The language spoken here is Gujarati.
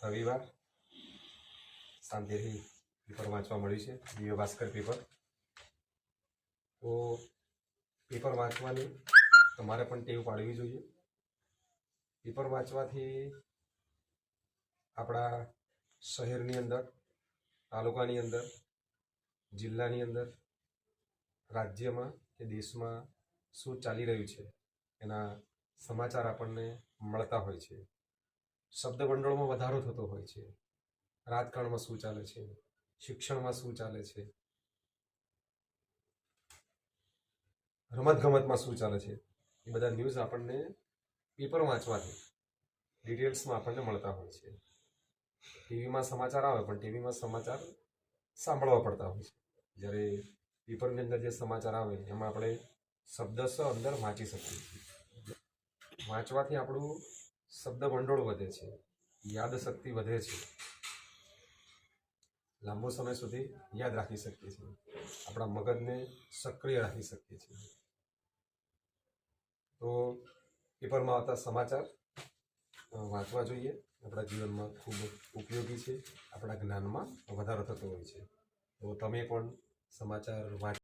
રવિવાર શાંતિથી પેપર વાંચવા મળ્યું છે, દિવ્ય ભાસ્કર પેપર. તો પેપર વાંચવાની તમારે પણ ટેવ પાડવી જોઈએ. પેપર વાંચવાથી આપણા શહેરની અંદર, તાલુકાની અંદર, જિલ્લાની અંદર, રાજ્યમાં કે દેશમાં શું ચાલી રહ્યું છે એના સમાચાર આપણને મળતા હોય છે. શબ્દ ભંડોળમાં વધારો થતો હોય છે. રાજકારણમાં શું ચાલે છે, શિક્ષણમાં શું ચાલે છે, રમતગમતમાં શું ચાલે છે, એ બધા ન્યૂઝ આપણને પેપર વાંચવાથી ડિટેલ્સમાં આપણને મળતા હોય છે. ટીવીમાં સમાચાર આવે પણ ટીવીમાં સમાચાર સાંભળવા પડતા હોય છે, જ્યારે પેપરની અંદર જે સમાચાર આવે એમાં આપણે શબ્દશ અંદર વાંચી શકીએ છીએ. વાંચવાથી આપણું શબ્દ ભંડોળ વધે છે, યાદશક્તિ વધે છે, લાંબો સમય સુધી યાદ રાખી શકીએ છીએ, આપણા મગજને સક્રિય રાખી શકીએ છીએ. તો પેપરમાં આવતા સમાચાર વાંચવા જોઈએ. આપણા જીવનમાં ખૂબ ઉપયોગી છે, આપણા જ્ઞાનમાં વધારો થતો હોય છે. તો તમે પણ સમાચાર વાંચ